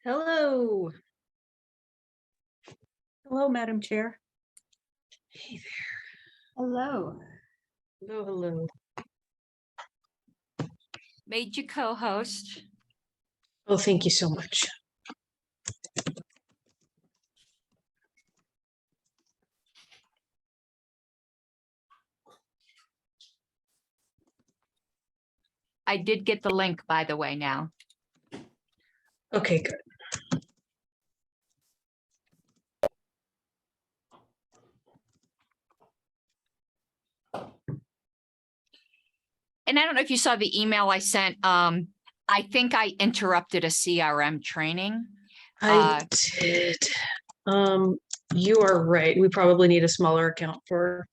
Hello. Hello, Madam Chair. Hey there. Hello. Hello, hello. Made you co-host. Oh, thank you so much. I did get the link, by the way, now. Okay, good. And I don't know if you saw the email I sent. I think I interrupted a CRM training. I did. You are right. We probably need a smaller account for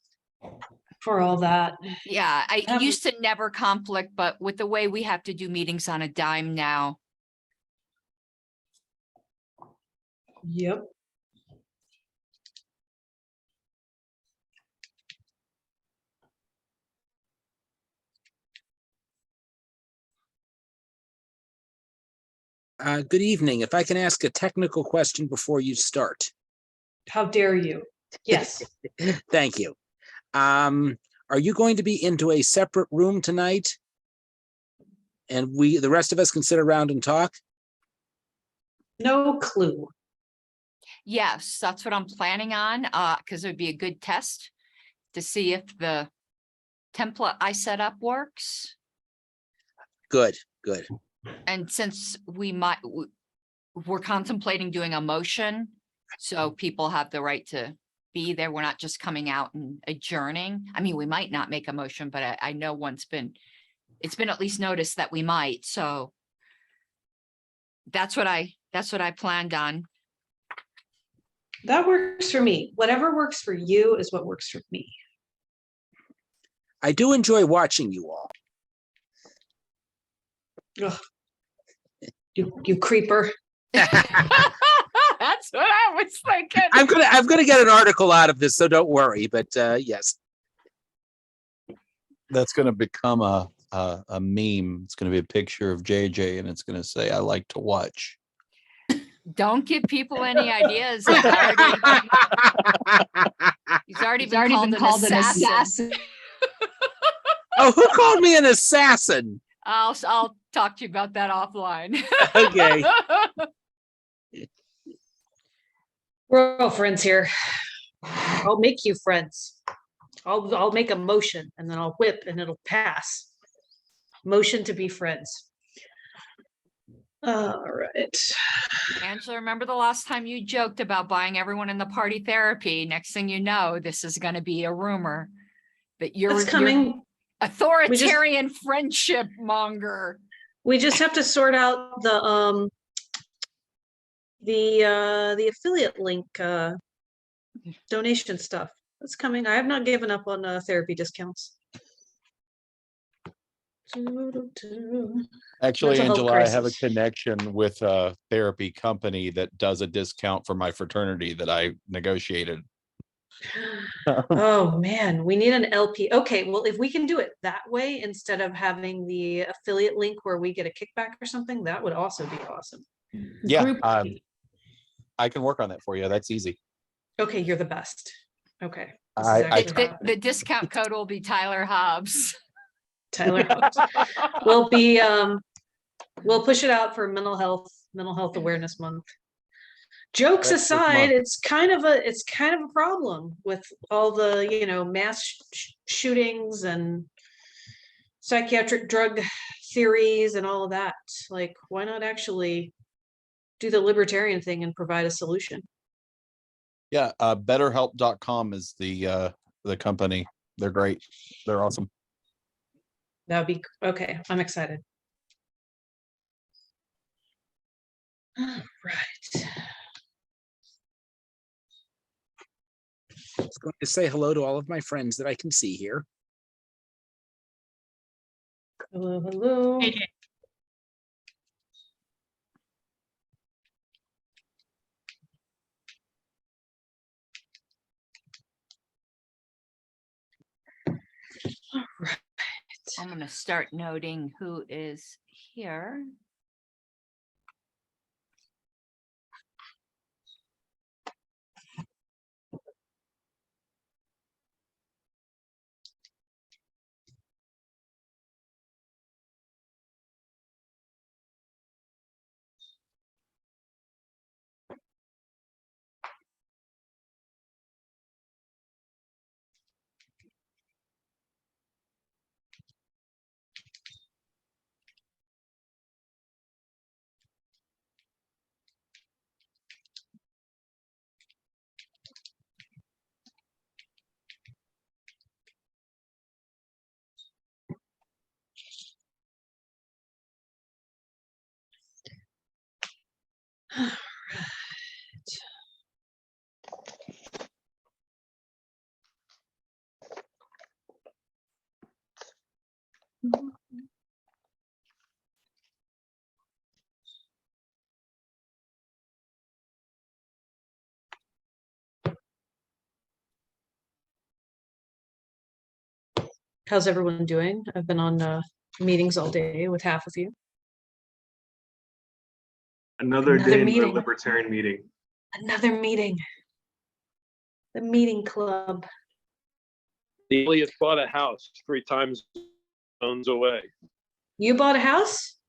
all that. Yeah, I used to never conflict, but with the way we have to do meetings on a dime now. Yep. Good evening. If I can ask a technical question before you start. How dare you? Yes. Thank you. Are you going to be into a separate room tonight? And the rest of us can sit around and talk? No clue. Yes, that's what I'm planning on, because it would be a good test to see if the template I set up works. Good, good. And since we're contemplating doing a motion, so people have the right to be there. We're not just coming out and adjourning. I mean, we might not make a motion, but I know it's been at least noticed that we might. So that's what I planned on. That works for me. Whatever works for you is what works for me. I do enjoy watching you all. Ugh. You creeper. That's what I was thinking. I'm gonna get an article out of this, so don't worry. But yes, that's going to become a meme. It's going to be a picture of JJ, and it's going to say, "I like to watch." Don't give people any ideas. He's already been called an assassin. Oh, who called me an assassin? I'll talk to you about that offline. Okay. We're all friends here. I'll make you friends. I'll make a motion and then I'll whip and it'll pass. Motion to be friends. All right. Angela, remember the last time you joked about buying everyone in the party therapy? Next thing you know, this is going to be a rumor that you're coming. Authoritarian friendship monger. We just have to sort out the affiliate link donation stuff. That's coming. I have not given up on therapy discounts. Actually, Mental health Angela, I have a crisis. connection with a therapy company that does a discount for my fraternity that I negotiated. Oh man, we need an LP. Okay, well, if we can do it that way instead of having the affiliate link where we get a kickback or something, that would also be awesome. Yeah, Group- I can work on that for you. That's easy. Okay, you're the best. Okay. The discount code will be Tyler Hobbs. Tyler Hobbs. We'll push it out for mental health awareness month. Jokes aside, it's kind of a problem with all the mass shootings and psychiatric drug theories and all of that. Like, why not actually do the libertarian thing and provide a solution? Yeah, betterhelp.com is the company. They're great. They're awesome. That would be okay. I'm excited. All right. I was going to say hello to all of my friends that I can see here. Hello, hello. All right. I'm going to start noting who is here. How's everyone doing? I've been on meetings all day with half of you. Another Another day in the meeting. Libertarian meeting. Another meeting. The meeting club. Elliot bought a house 3 times zones away. You bought a house?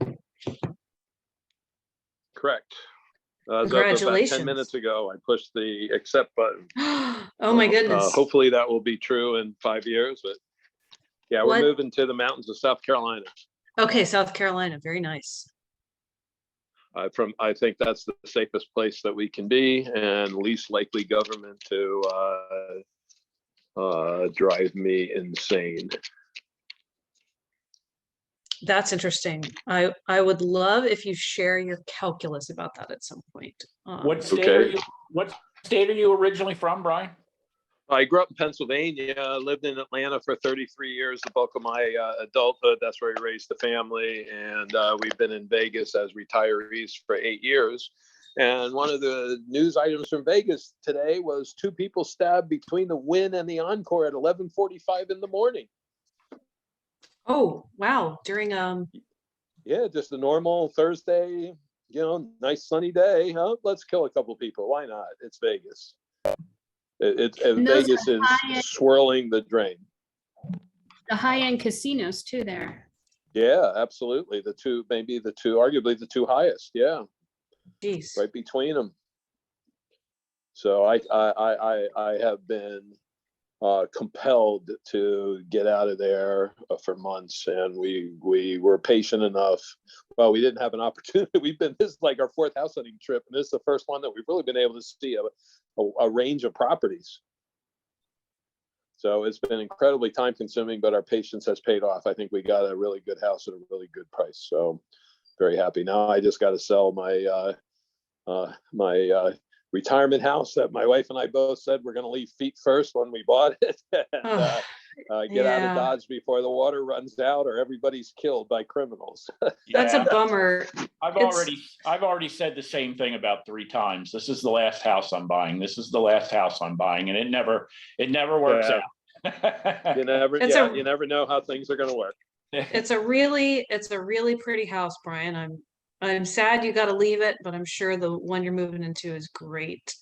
Correct. As of about 10 Congratulations. minutes ago, I pushed the accept button. Oh my goodness. Hopefully that will be true in 5 years, but yeah, we're What? moving to the mountains of South Carolina. Okay, South Carolina, very nice. I think that's the safest place that we can be and least likely government to drive me insane. That's interesting. I would love if you share your calculus about that at some point. What state are you originally from, Brian? I grew up in Pennsylvania, lived in Atlanta for 33 years, the bulk of my adulthood. That's where I raised the family. And we've been in Vegas as retirees for 8 years. And one of the news items from Vegas today was 2 people stabbed between the Wynn and the Encore at 11:45 in the morning. Oh, wow. During Yeah, just a normal Thursday, nice sunny day. Huh? Let's kill a couple people. Why not? It's Vegas. Vegas is swirling the drain. The high-end casinos too there. Yeah, absolutely. Arguably the 2 highest. Yeah, geez. right between them. So I have been compelled to get out of there for months, and we were patient enough. Well, we didn't have an opportunity. This is like our 4th house hunting trip, and this is the first one that we've really been able to see a range of properties. So it's been incredibly time consuming, but our patience has paid off. I think we got a really good house at a really good price. So very happy. Now I just got to sell my retirement house that my wife and I both said we're going to leave feet first when we bought it, and get out of Dodge before the water runs out or everybody's killed by criminals. That's a bummer. I've already said the same thing about 3 times. This is the last house I'm buying. This is the last house I'm buying, and it never works out. You never know how things are going to work. It's a really pretty house, Brian. I'm sad you got to leave it, but I'm sure the one you're moving into is great.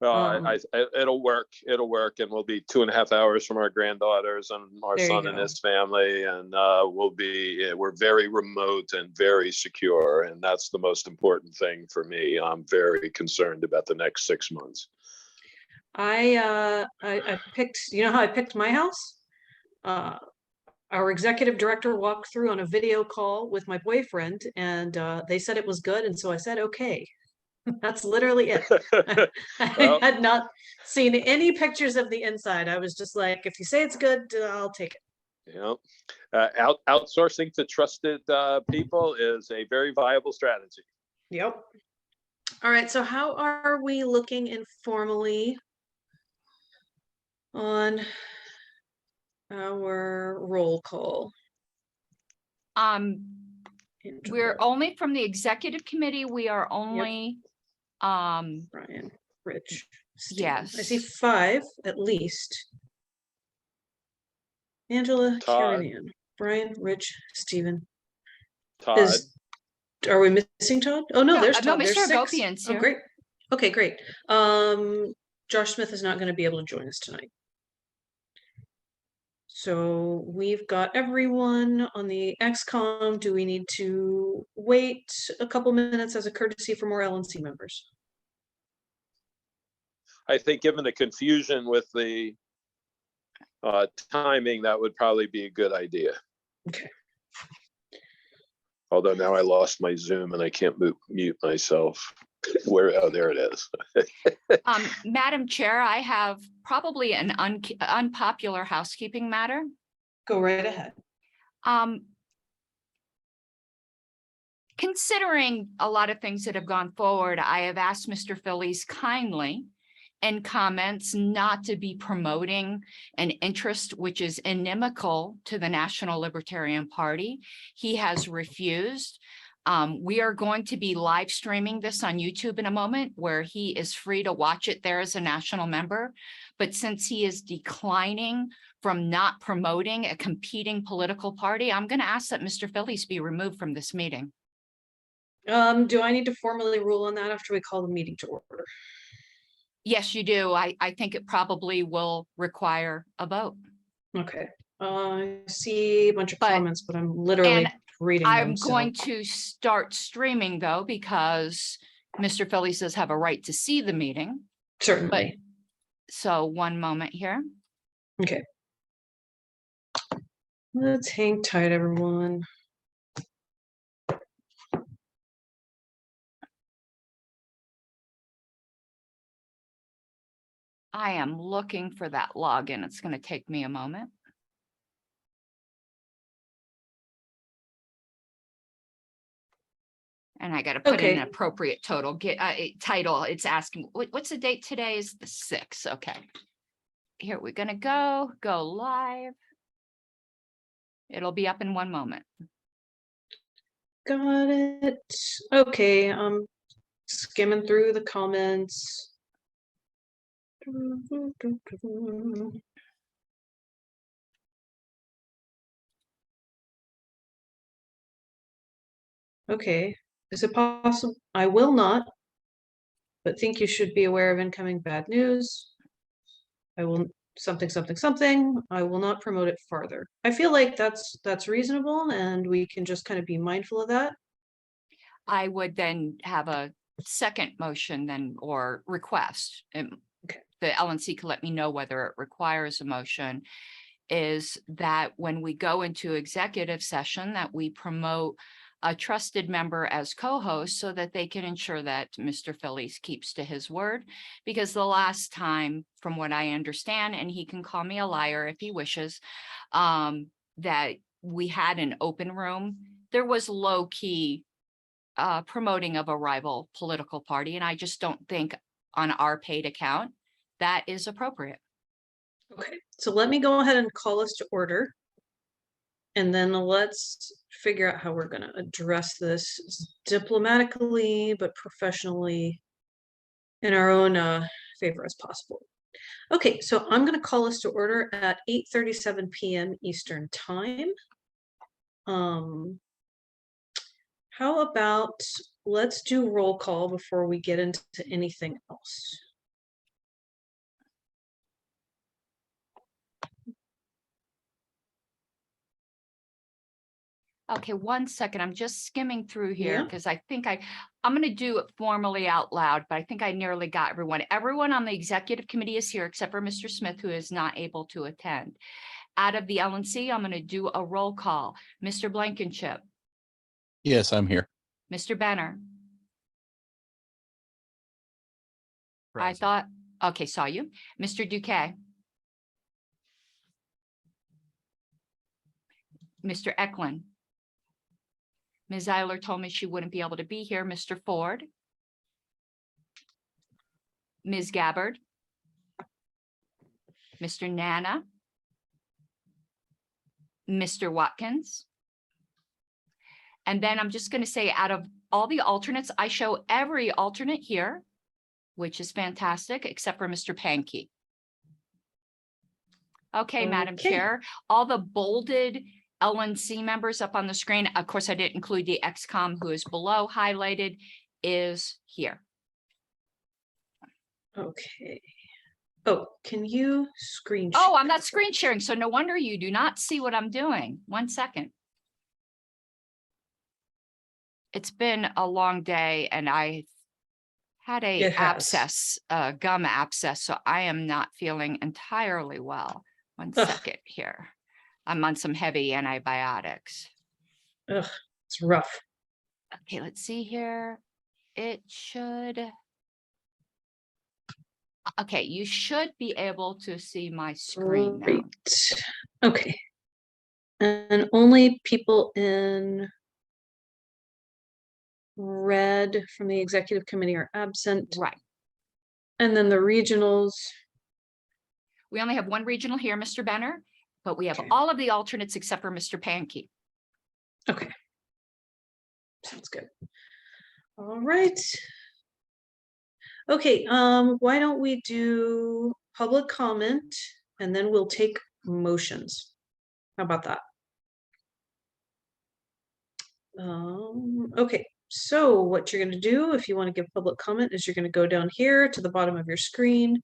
Well, it'll work, and we'll be 2.5 hours from our granddaughters and our son and his family, and we're very remote and very secure, and that's the most important thing for me. I'm very concerned about the next 6 months. I picked, how I picked my house? Our executive director walked through on a video call with my boyfriend, and they said it was good, and so I said okay. That's literally it. I had not seen any pictures of the inside. I was just like, if you say it's good, I'll take it. Outsourcing to trusted people is a very viable strategy. Yep. All right, so how are we looking informally on our roll call? We're only from the executive committee. We are only Brian, Rich, Stephen. yes. I see 5 at least. Angela, Todd. Karen, Brian, Rich, Stephen. Todd. Are we missing Todd? Oh no, there's Todd. No, There's Mr. 6. Agopian's here. Oh, great. Okay, great. Josh Smith is not going to be able to join us tonight. So we've got everyone on the XCOM. Do we need to wait a couple minutes as a courtesy for more LNC members? I think given the confusion with the timing, that would probably be a good idea. Okay. Although now I lost my Zoom and I can't mute myself. There it is. Madam Chair, I have probably an unpopular housekeeping matter. Go right ahead. Considering a lot of things that have gone forward, I have asked Mr. Phillies kindly in comments not to be promoting an interest which is inimical to the National Libertarian Party. He has refused. We are going to be live streaming this on YouTube in a moment where he is free to watch it there as a national member. But since he is declining from not promoting a competing political party, I'm going to ask that Mr. Phillies be removed from this meeting. Do I need to formally rule on that after we call the meeting to order? Yes, you do. I think it probably will require a vote. Okay. I see a bunch of But- comments, but I'm literally and reading I'm them. So going to start streaming though, because Mr. Phillies does have a right to see the meeting. But certainly. so one moment here. Okay. Let's hang tight, everyone. I am looking for that login. It's going to take me a moment. And I got to put in Okay. an appropriate total title. It's asking, what's the date today? Is the 6th. Okay. Here we're going to go live. It'll be up in one moment. Got it. Okay. Skimming through the comments. Okay. Is it possible? I will not, but think you should be aware of incoming bad news. I will something. I will not promote it farther. I feel like that's reasonable, and we can just kind of be mindful of that. I would then have a second motion then or request. Okay. The LNC can let me know whether it requires a motion, is that when we go into executive session, that we promote a trusted member as co-host so that they can ensure that Mr. Phillies keeps to his word. Because the last time, from what I understand, and he can call me a liar if he wishes, that we had an open room, there was low key promoting of a rival political party. And I just don't think on our paid account that is appropriate. Okay, so let me go ahead and call us to order. And then let's figure out how we're going to address this diplomatically, but professionally in our own favor as possible. Okay, so I'm going to call us to order at 8:37 p.m. Eastern time. How about let's do roll call before we get into anything else. Okay, one second. I'm just skimming through here Yeah. because I think I'm going to do it formally out loud, but I think I nearly got everyone. Everyone on the executive committee is here except for Mr. Smith, who is not able to attend. Out of the LNC, I'm going to do a roll call. Mr. Blankenship, Yes, I'm here. Mr. Benner. I thought, okay, saw you. Mr. Duque. Mr. Eklund. Ms. Eiler told me she wouldn't be able to be here. Mr. Ford. Ms. Gabbard. Mr. Nana. Mr. Watkins. And then I'm just going to say, out of all the alternates, I show every alternate here, which is fantastic, except for Mr. Pankey. Okay, Madam Okay. Chair, all the bolded LNC members up on the screen, of course, I didn't include the XCOM who is below highlighted, is here. Okay. Oh, can you screen share? Oh, I'm not screen sharing, so no wonder you do not see what I'm doing. 1 second. It's been a long day and I had a It has. abscess, gum abscess, so I am not feeling entirely well. 1 Ugh. second here. I'm on some heavy antibiotics. Ugh, it's rough. Okay, let's see here. It should. Okay, you should be able to see my screen now. Great. Okay. And only people in red from the executive committee are absent. Right. And then the regionals. We only have one regional here, Mr. Benner, but we have Okay. all of the alternates except for Mr. Pankey. Okay. Sounds good. All right. Okay, why don't we do public comment and then we'll take motions. How about that? Okay, so what you're gonna do if you want to give public comment is you're gonna go down here to the bottom of your screen.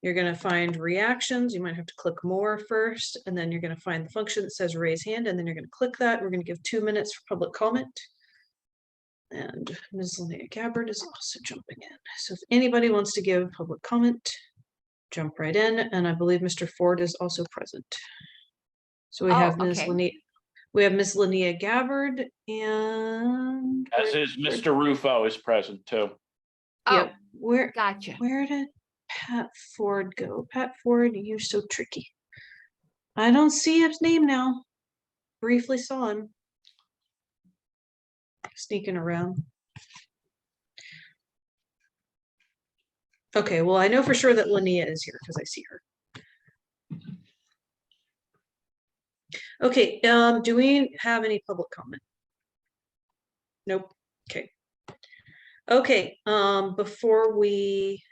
You're gonna find reactions. You might have to click more first, and then you're gonna find the function that says raise hand, and then you're gonna click that. We're gonna give 2 minutes for public comment. And Ms. Linnea Gabbard is also jumping in. So if anybody wants to give public comment, jump right in. And I believe Mr. Ford is also present. So we Oh, have Ms. okay. Linnea. We have Ms. Linnea Gabbard and. As is Mr. Rufo is present too. Oh, Yep. gotcha. Where did Pat Ford go? Pat Ford, you're so tricky. I don't see his name now. Briefly saw him. Sneaking around. Okay, well, I know for sure that Linnea is here because I see her. Okay, do we have any public comment? Nope. Okay. Okay, before we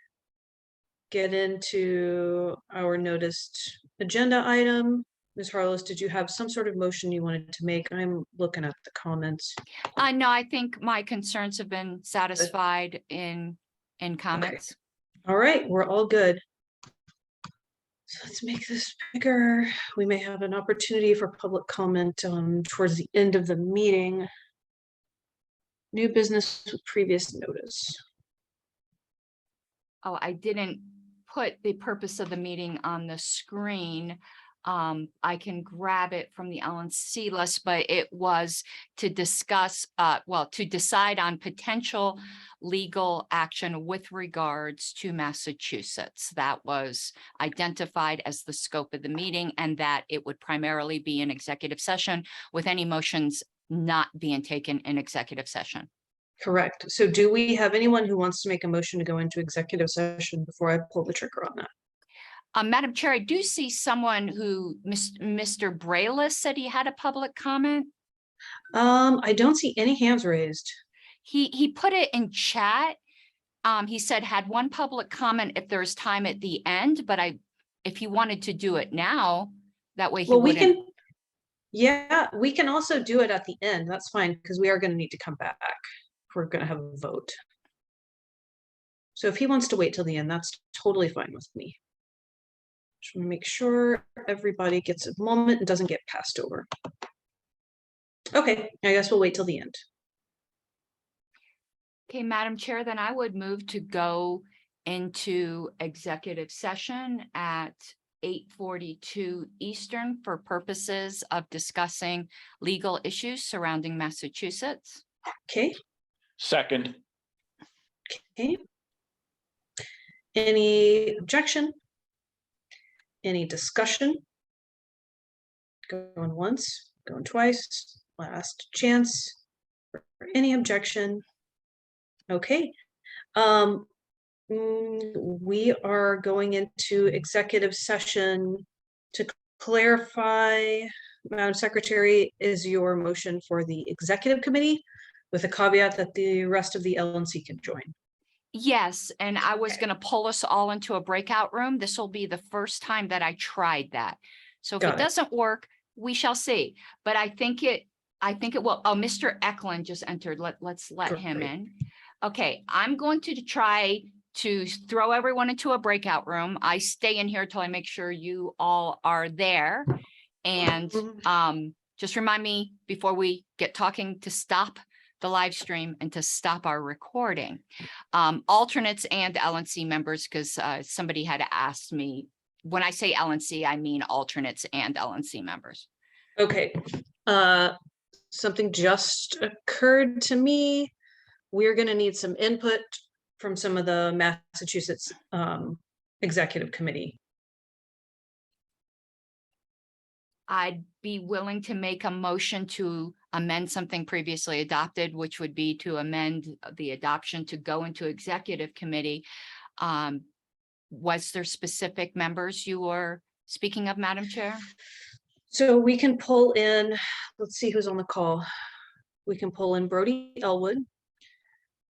get into our noticed agenda item, Ms. Harless, did you have some sort of motion you wanted to make? I'm looking at the comments. No, I think my concerns have been satisfied in comments. All right, we're all good. So let's make this bigger. We may have an opportunity for public comment towards the end of the meeting. New business with previous notice. Oh, I didn't put the purpose of the meeting on the screen. I can grab it from the LNC list, but it was to discuss, to decide on potential legal action with regards to Massachusetts. That was identified as the scope of the meeting, and that it would primarily be an executive session with any motions not being taken in executive session. Correct. So do we have anyone who wants to make a motion to go into executive session before I pull the trigger on that? Madam Chair, I do see someone who, Mr. Braylis said he had a public comment. I don't see any hands raised. He put it in chat. He said had one public comment if there's time at the end, but if he wanted to do it now, that way he Well, we wouldn't. can, yeah, we can also do it at the end. That's fine, because we are going to need to come back. We're going to have a vote. So if he wants to wait till the end, that's totally fine with me. Just want to make sure everybody gets a moment and doesn't get passed over. Okay, I guess we'll wait till the end. Okay, Madam Chair, then I would move to go into executive session at 8:42 Eastern for purposes of discussing legal issues surrounding Massachusetts. Okay, Second, okay. Any objection? Any discussion? Going once, going twice, last chance for any objection. Okay. We are going into executive session to clarify, Madam Secretary, is your motion for the executive committee with a caveat that the rest of the LNC can join? Yes, and I was going to pull us all into a breakout room. This will be the first time that I tried that. So if Got it it. doesn't work, we shall see. But I think it will. Oh, Mr. Eklund just entered. Let's let him Great. in. Okay, I'm going to try to throw everyone into a breakout room. I stay in here till I make sure you all are there. And just remind me before we get talking to stop the live stream and to stop our recording. Alternates and LNC members, because somebody had asked me, when I say LNC, I mean alternates and LNC members. Okay, something just occurred to me. We're going to need some input from some of the Massachusetts executive committee. I'd be willing to make a motion to amend something previously adopted, which would be to amend the adoption to go into executive committee. Was there specific members you were speaking of, Madam Chair? So we can pull in, let's see who's on the call. We can pull in Brody Elwood.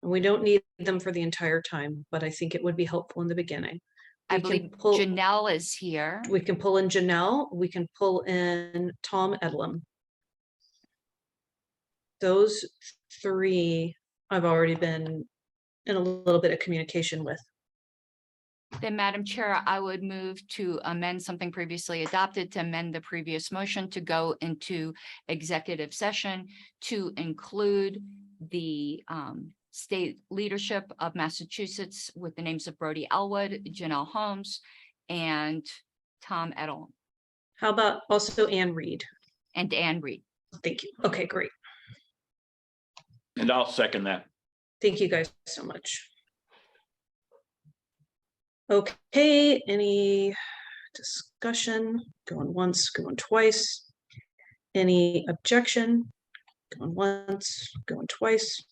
And we don't need them for the entire time, but I think it would be helpful in the beginning. I We can believe pull- Janelle is here. We can pull in Janelle, we can pull in Tom Edlem. Those three I've already been in a little bit of communication with. Then, Madam Chair, I would move to amend something previously adopted, to amend the previous motion to go into executive session to include the state leadership of Massachusetts with the names of Brody Elwood, Janelle Holmes, and Tom Edel, How about also Anne Reed? and Anne Reed. Thank you. Okay, great. And I'll second that. Thank you guys so much. Okay, any discussion? Going once, going twice. Any objection? Going once, going twice.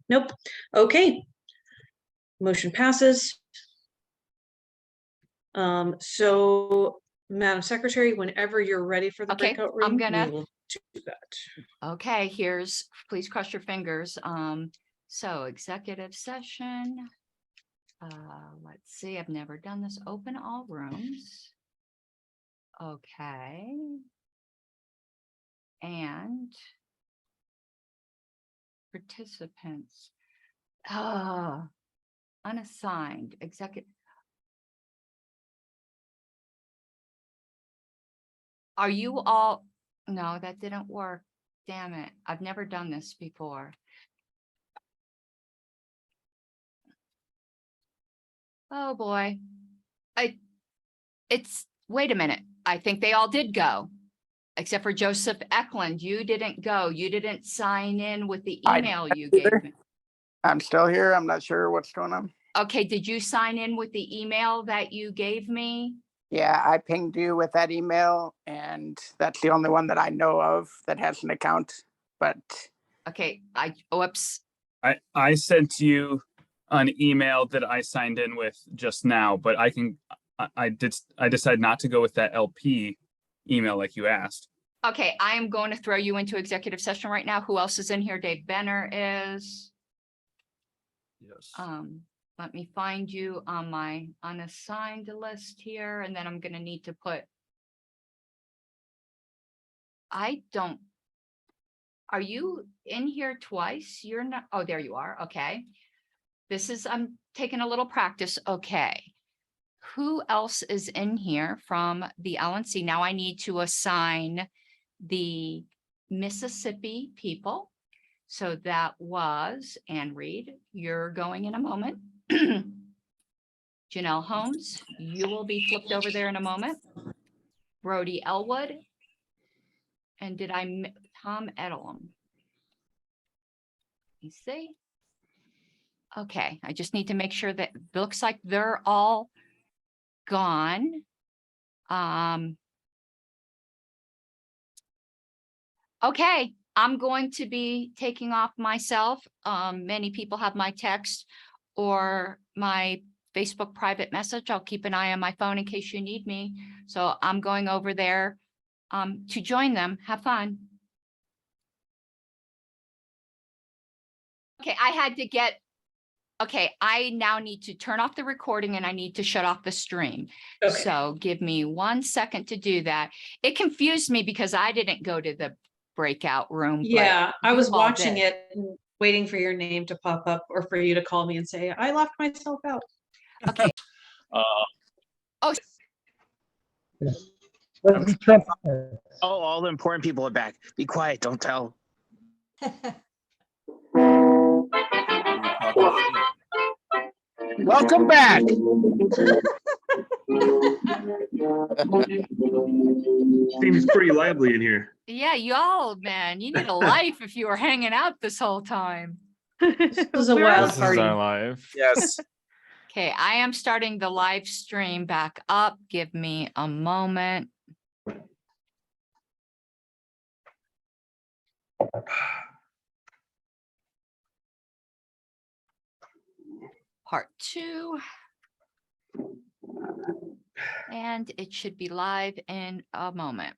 Nope. Okay. Motion passes. So Madam Secretary, whenever you're ready for the Okay, breakout room, I'm gonna- we will do that. Okay, here's, please cross your fingers. So executive session. Let's see, I've never done this. Open all rooms. Okay. And participants. Unassigned executive. Are you all, no, that didn't work. Damn it. I've never done this before. Oh, boy. Wait a minute. I think they all did go. Except for Joseph Eklund. You didn't go. You didn't sign in with the I email didn't you gave either. me. I'm still here. I'm not sure what's going on. Okay, did you sign in with the email that you gave me? Yeah, I pinged you with that email, and that's the only one that I know of that has an account. But Okay, whoops. I sent you an email that I signed in with just now, but I decided not to go with that LP email like you asked. Okay, I am going to throw you into executive session right now. Who else is in here? Dave Benner is. Yes. Let me find you on my unassigned list here, and then I'm gonna need to put. Are you in here twice? You're not, oh, there you are, okay. I'm taking a little practice, okay. Who else is in here from the LNC? Now I need to assign the Mississippi people. So that was Anne Reed. You're going in a moment. Janelle Holmes, you will be flipped over there in a moment. Brody Elwood. And Tom Edelman. You see? Okay, I just need to make sure that it looks like they're all gone. Okay, I'm going to be taking off myself. Many people have my text or my Facebook private message. I'll keep an eye on my phone in case you need me. So I'm going over there to join them. Have fun. Okay, I now need to turn off the recording and I need to shut off the stream. Okay. So give me 1 second to do that. It confused me because I didn't go to the breakout room. but Yeah, I you was all watching did. it, and waiting for your name to pop up or for you to call me and say, I locked myself out. Okay, Oh, all the important people are back. Be quiet, don't tell. Welcome back. Seems pretty lively in here. yeah, y'all, man, you need a life if you were hanging out this whole time. This was a wild This is party. our life. Yes. Okay, I am starting the live stream back up. Give me a moment. Part 2. And it should be live in a moment.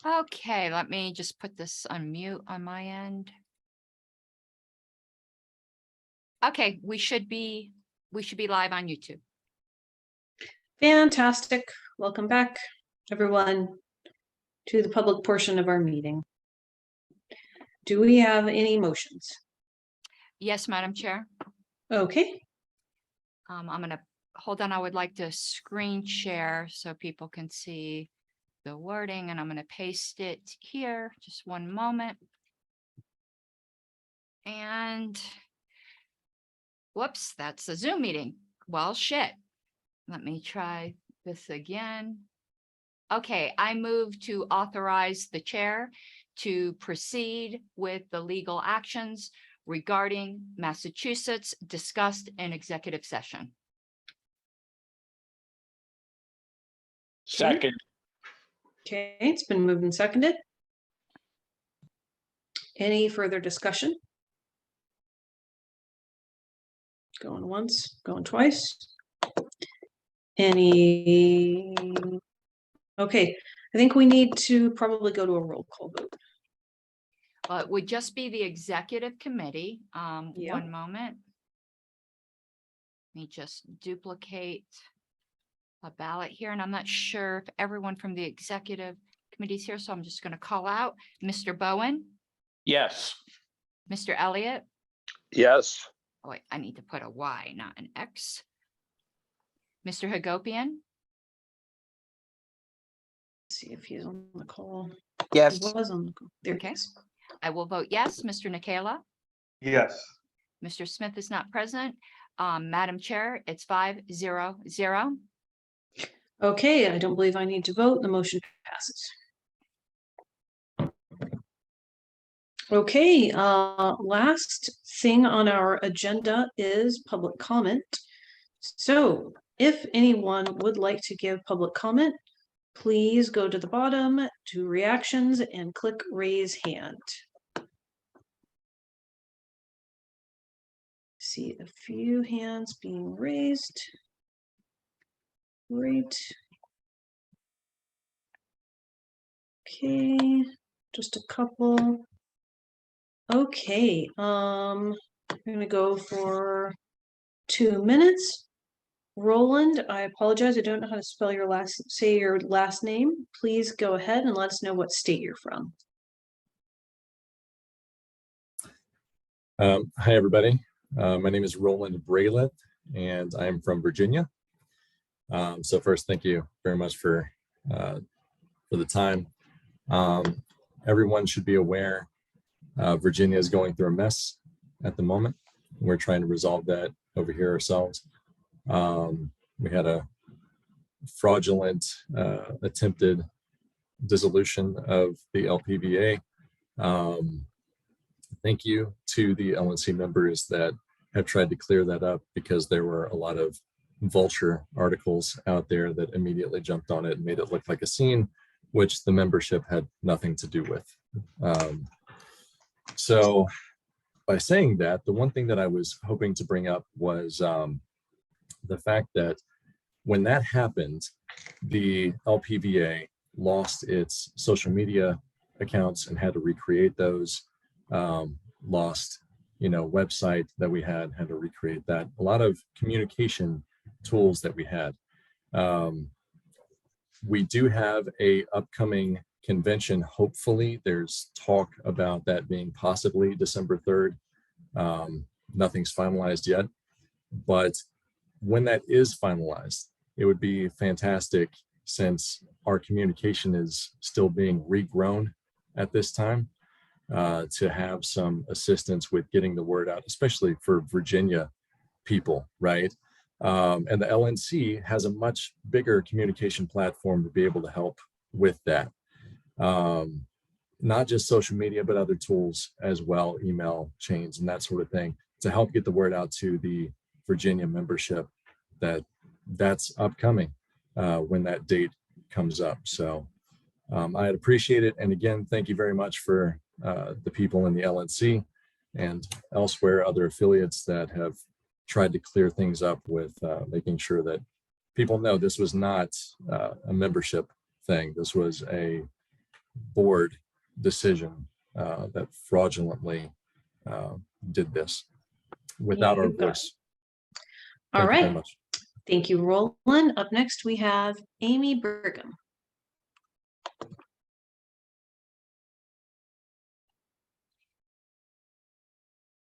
Okay, let me just put this on mute on my end. Okay, we should be live on YouTube. Fantastic. Welcome back, everyone, to the public portion of our meeting. Do we have any motions? Yes, Madam Chair. Okay, I'm gonna, hold on, I would like to screen share so people can see the wording, and I'm gonna paste it here. Just one moment. And whoops, that's a Zoom meeting. Well, shit. Let me try this again. Okay, I move to authorize the chair to proceed with the legal actions regarding Massachusetts discussed in executive session. Second, okay, it's been moved and seconded. Any further discussion? Going once, going twice. Any? Okay, I think we need to probably go to a roll call vote. It would just be the executive committee. Yeah. One moment. Let me just duplicate a ballot here, and I'm not sure if everyone from the executive committee is here, so I'm just going to call out Mr. Bowen, yes. Mr. Elliott. Yes. Oh, wait, I need to put a Y, not an X. Mr. Hagopian, See if he's on the call. Yes. He was on the call. There Okay. he is. I will vote yes. Mr. Nikela, Yes. Mr. Smith is not present. Madam Chair, it's 5-0-0. Okay, I don't believe I need to vote. The motion passes. Okay, last thing on our agenda is public comment. So if anyone would like to give public comment, please go to the bottom to reactions and click raise hand. See a few hands being raised. Great. Okay, just a couple. Okay, I'm gonna go for 2 minutes. Roland, I apologize, I don't know how to spell your say your last name. Please go ahead and let us know what state you're from. Hi, everybody. My name is Roland Braylett, and I'm from Virginia. So first, thank you very much for the time. Everyone should be aware Virginia is going through a mess at the moment. We're trying to resolve that over here ourselves. We had a fraudulent attempted dissolution of the LPVA. Thank you to the LNC members that have tried to clear that up, because there were a lot of vulture articles out there that immediately jumped on it and made it look like a scene, which the membership had nothing to do with. So by saying that, the one thing that I was hoping to bring up was the fact that when that happened, the LPVA lost its social media accounts and had to recreate those. Lost, website that we had to recreate that. A lot of communication tools that we had. We do have a upcoming convention. Hopefully, there's talk about that being possibly December 3rd. Nothing's finalized yet, but when that is finalized, it would be fantastic, since our communication is still being regrown at this time, to have some assistance with getting the word out, especially for Virginia people, right? And the LNC has a much bigger communication platform to be able to help with that. Not just social media, but other tools as well, email chains and that sort of thing, to help get the word out to the Virginia membership that's upcoming when that date comes up. So I'd appreciate it. And again, thank you very much for the people in the LNC and elsewhere, other affiliates that have tried to clear things up with making sure that people know this was not a membership thing. This was a board decision that fraudulently did this without our You got it. voice. All Thank you very right. much. Thank you, Roland. Up next, we have Amy Brigham.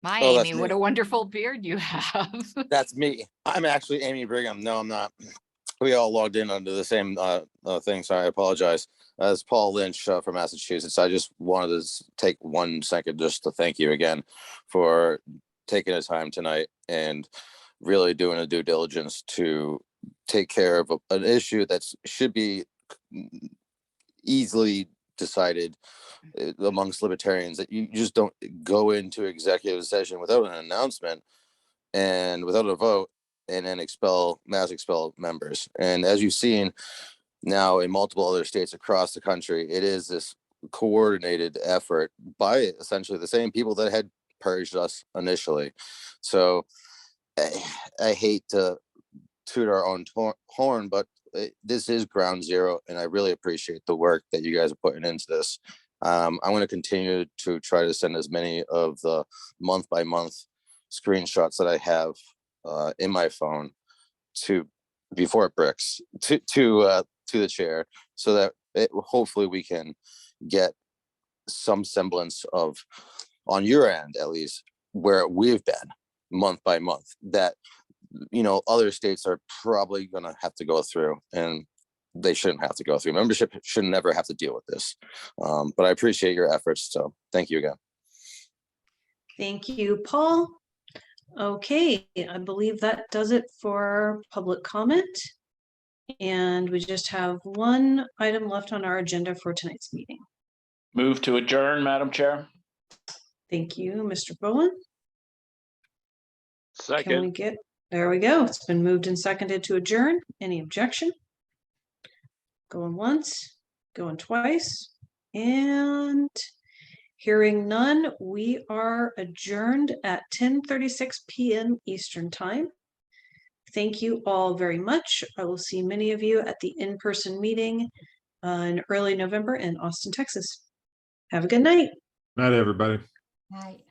My Oh, that's Amy, what me. a wonderful beard you have. That's me. I'm actually Amy Brigham. No, I'm not. We all logged in under the same thing, so I apologize. As Paul Lynch from Massachusetts, I just wanted to take 1 second just to thank you again for taking the time tonight and really doing a due diligence to take care of an issue that should be easily decided amongst libertarians, that you just don't go into executive session without an announcement and without a vote and then mass expel members. And as you've seen now in multiple other states across the country, it is this coordinated effort by essentially the same people that had purged us initially. So I hate to toot our own horn, but this is ground zero, and I really appreciate the work that you guys are putting into this. I'm going to continue to try to send as many of the month by month screenshots that I have in my phone to before it bricks to the chair, so that hopefully we can get some semblance of, on your end at least, where we've been month by month, that other states are probably going to have to go through, and they shouldn't have to go through. Membership should never have to deal with this. But I appreciate your efforts. So thank you again. Thank you, Paul. Okay, I believe that does it for public comment. And we just have one item left on our agenda for tonight's meeting. Move to adjourn, Madam Chair. Thank you, Mr. Bowen. Can we Second. get, there we go. It's been moved and seconded to adjourn. Any objection? Going once, going twice, and hearing none, we are adjourned at 10:36 p.m. Eastern Time. Thank you all very much. I will see many of you at the in-person meeting in early November in Austin, Texas. Have a good night. Night, everybody. Right.